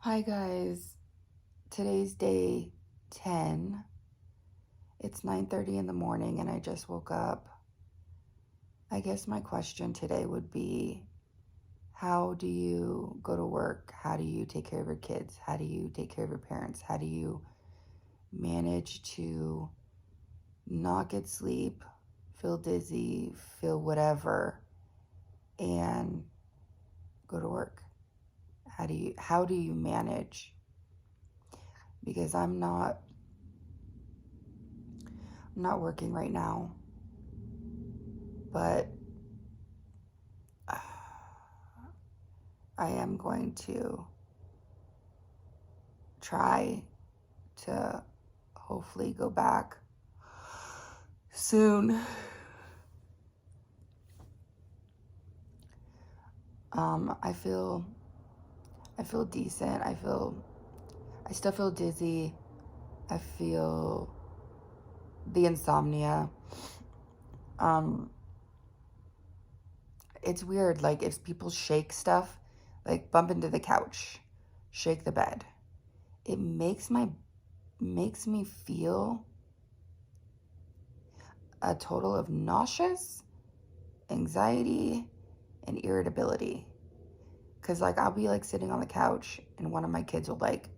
Hi guys, today's day 10. It's 9:30 in the morning and I just woke up. I guess my question today would be, how do you go to work? How do you take care of your kids? How do you take care of your parents? How do you manage to not get sleep, feel dizzy, feel whatever, and go to work? How do you manage? Because I'm not working right now, but I am going to try to hopefully go back soon. I feel decent. I still feel dizzy. I feel the insomnia. Um, it's weird. Like if people shake stuff, like bump into the couch, shake the bed, it makes me feel a total of nauseous, anxiety, and irritability. Cause like I'll be like sitting on the couch and one of my kids will like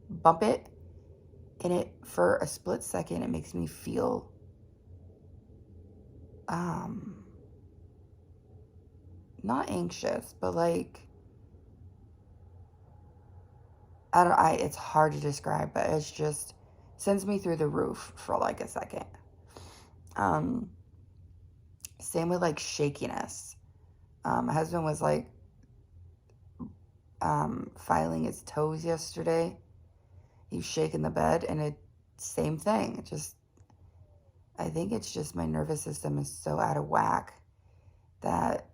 bump it, and it for a split second it makes me feel um not anxious, but like I it's hard to describe, but it's just sends me through the roof for like a second. Um Same with like shakiness. My husband was like filing his toes yesterday. He was shaking the bed and it same thing. It just I think it's just my nervous system is so out of whack that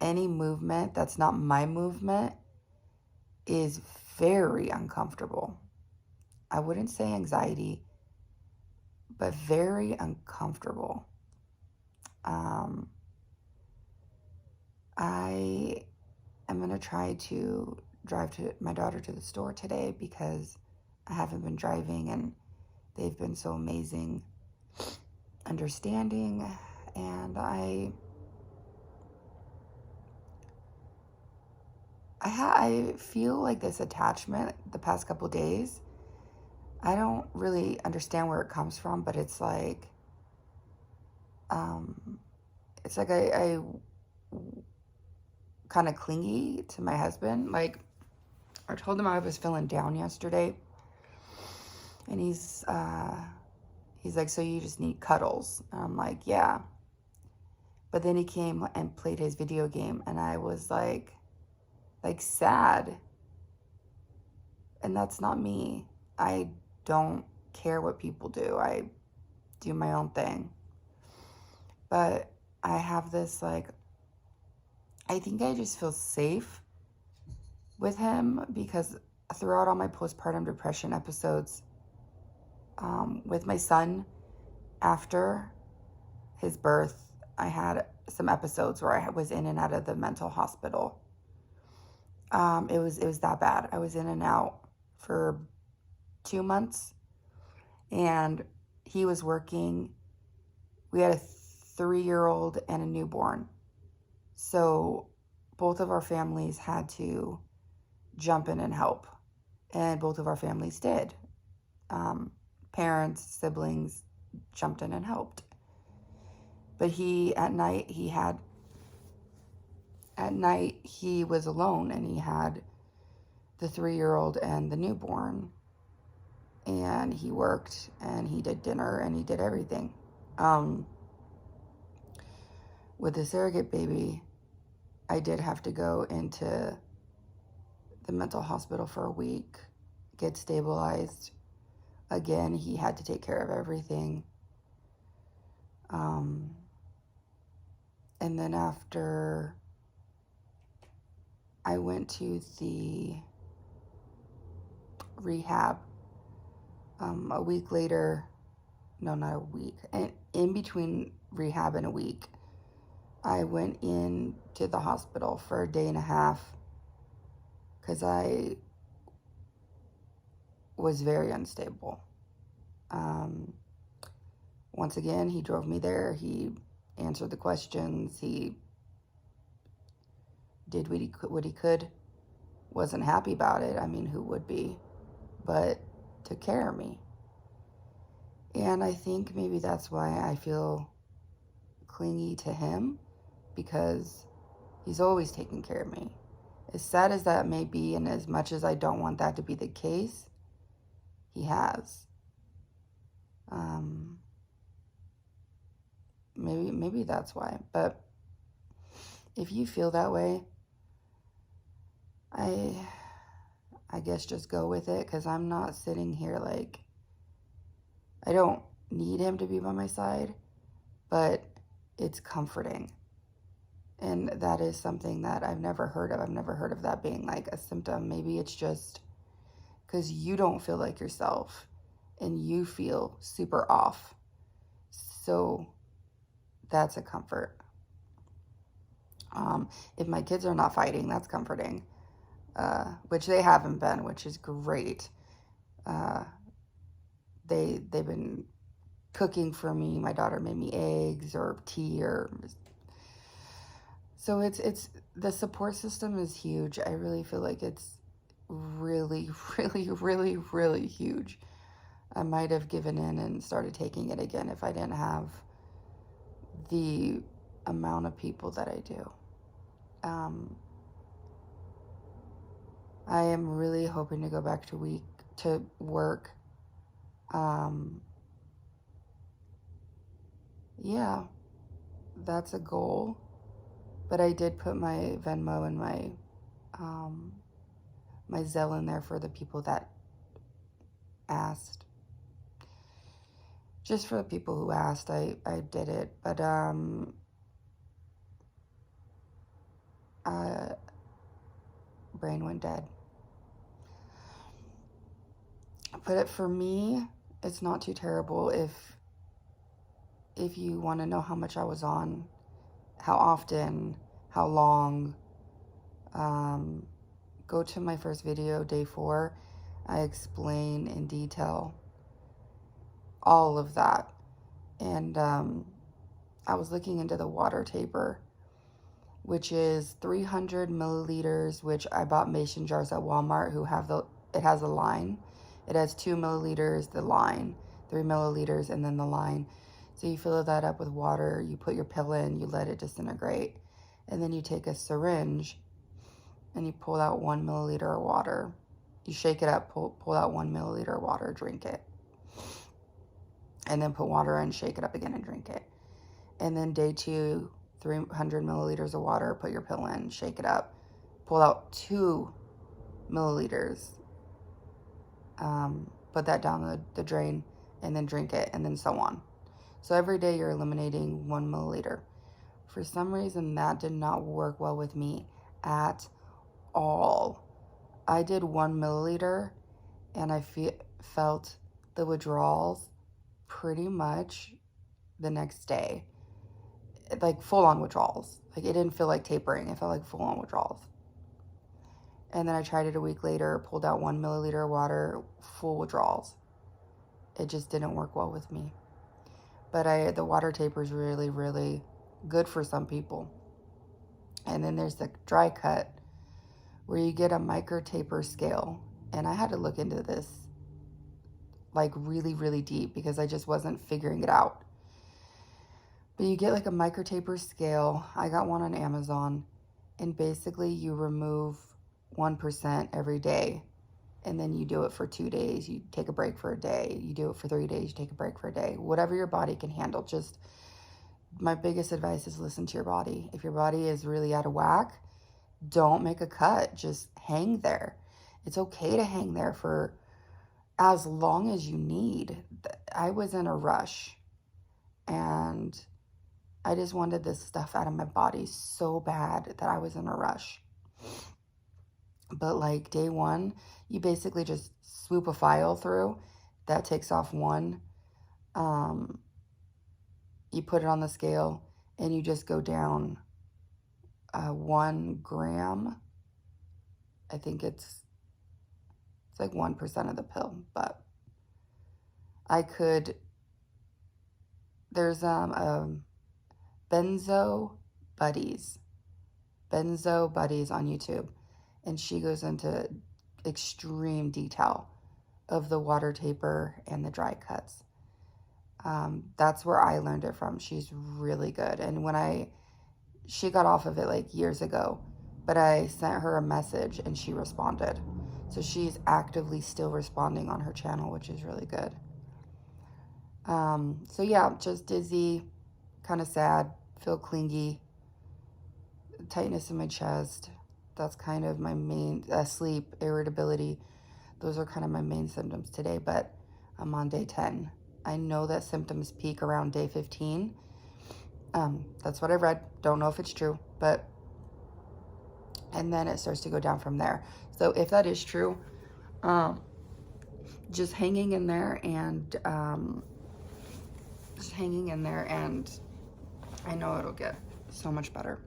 any movement that's not my movement is very uncomfortable. I wouldn't say anxiety, but very uncomfortable. Um, I am going to try to drive to my daughter to the store today because I haven't been driving and they've been so amazing, understanding, and I feel like this attachment the past couple days. I don't really understand where it comes from, but um, it's like I kind of clingy to my husband. Like I told him I was feeling down yesterday, and he's like, so you just need cuddles? And I'm like, yeah. But then he came and played his video game, and I was like sad, and that's not me. I don't care what people do. I do my own thing. But I have this like, I think I just feel safe with him because throughout all my postpartum depression episodes, with my son after his birth, I had some episodes where I was in and out of the mental hospital. It was that bad. I was in and out for 2 months, and he was working. We had a 3-year-old and a newborn, so both of our families had to jump in and help, and both of our families did. Parents, siblings jumped in and helped. But at night he was alone, and he had the 3-year-old and the newborn, and he worked and he did dinner and he did everything. With the surrogate baby, I did have to go into the mental hospital for a week, get stabilized. Again, he had to take care of everything. And then after I went to the rehab, a week later, no, not a week, and in between rehab and a week, I went in to the hospital for a day and a half because I was very unstable. Once again, he drove me there. He answered the questions. He did what he could. Wasn't happy about it. I mean, who would be? But took care of me. And I think maybe that's why I feel clingy to him, because he's always taken care of me. As sad as that may be, and as much as I don't want that to be the case, he has. Maybe that's why. But if you feel that way, I guess just go with it, because I'm not sitting here like, I don't need him to be by my side, but it's comforting. And that is something that I've never heard of. I've never heard of that being like a symptom. Maybe it's just because you don't feel like yourself and you feel super off. So that's a comfort. If my kids are not fighting, that's comforting, which they haven't been, which is great. They've been cooking for me. My daughter made me eggs or tea, or so it's the support system is huge. I really feel like it's really, really, really, really huge. I might have given in and started taking it again if I didn't have the amount of people that I do. I am really hoping to go back to work. Yeah, that's a goal. But I did put my Venmo and my my Zelle in there for the people that asked. Just for the people who asked, I did it. But brain went dead. But for me, it's not too terrible. If you want to know how much I was on, how often, how long, go to my first video, day 4. I explain in detail all of that. And I was looking into the water taper, which is 300 milliliters, which I bought mason jars at Walmart, it has a line. It has 2 milliliters, the line, 3 milliliters, and then the line. So you fill that up with water, you put your pill in, you let it disintegrate, and then you take a syringe and you pull out 1 milliliter of water. You shake it up, pull out 1 milliliter of water, drink it. And then put water in, shake it up again, and drink it. And then day 2, 300 milliliters of water, put your pill in, shake it up, pull out 2 milliliters, put that down the drain, and then drink it, and then so on. So every day you're eliminating 1 milliliter. For some reason, that did not work well with me at all. I did 1 milliliter, and I felt the withdrawals pretty much the next day. Like full-on withdrawals. Like, it didn't feel like tapering. It felt like full-on withdrawals. And then I tried it a week later, pulled out 1 milliliter of water, full withdrawals. It just didn't work well with me. But the water taper is really, really good for some people. And then there's the dry cut, where you get a micro taper scale. And I had to look into this like really, really deep, because I just wasn't figuring it out. But you get like a micro taper scale. I got one on Amazon, and basically you remove 1% every day, and then you do it for 2 days. You take a break for a day. You do it for 3 days. You take a break for a day. Whatever your body can handle. Just my biggest advice is listen to your body. If your body is really out of whack, don't make a cut. Just hang there. It's okay to hang there for as long as you need. I was in a rush, and I just wanted this stuff out of my body so bad that I was in a rush. But like day 1, you basically just swoop a file through. That takes off 1. You put it on the scale, and you just go down 1 gram I think it's like 1% of the pill, but I could, there's Benzo Buddies on YouTube, and she goes into extreme detail of the water taper and the dry cuts. That's where I learned it from. She's really good. And she got off of it like years ago, but I sent her a message and she responded. So she's actively still responding on her channel, which is really good. So yeah, just dizzy, kind of sad, feel clingy, tightness in my chest. That's kind of my main, sleep, irritability. Those are kind of my main symptoms today, but I'm on day 10. I know that symptoms peak around day 15. That's what I read. Don't know if it's true, and then it starts to go down from there. So if that is true, just hanging in there and I know it'll get so much better.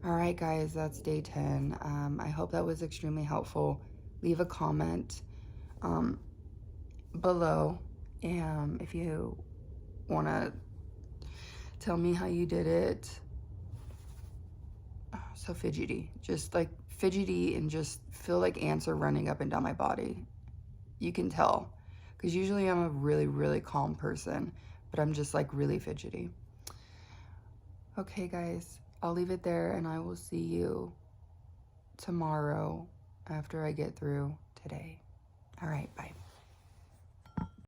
All right, guys, that's day 10. I hope that was extremely helpful. Leave a comment below if you want to tell me how you did it. So fidgety, just like fidgety, and just feel like ants are running up and down my body. You can tell, because usually I'm a really, really calm person, but I'm just like really fidgety. Okay, guys, I'll leave it there, and I will see you tomorrow after I get through today. All right, bye.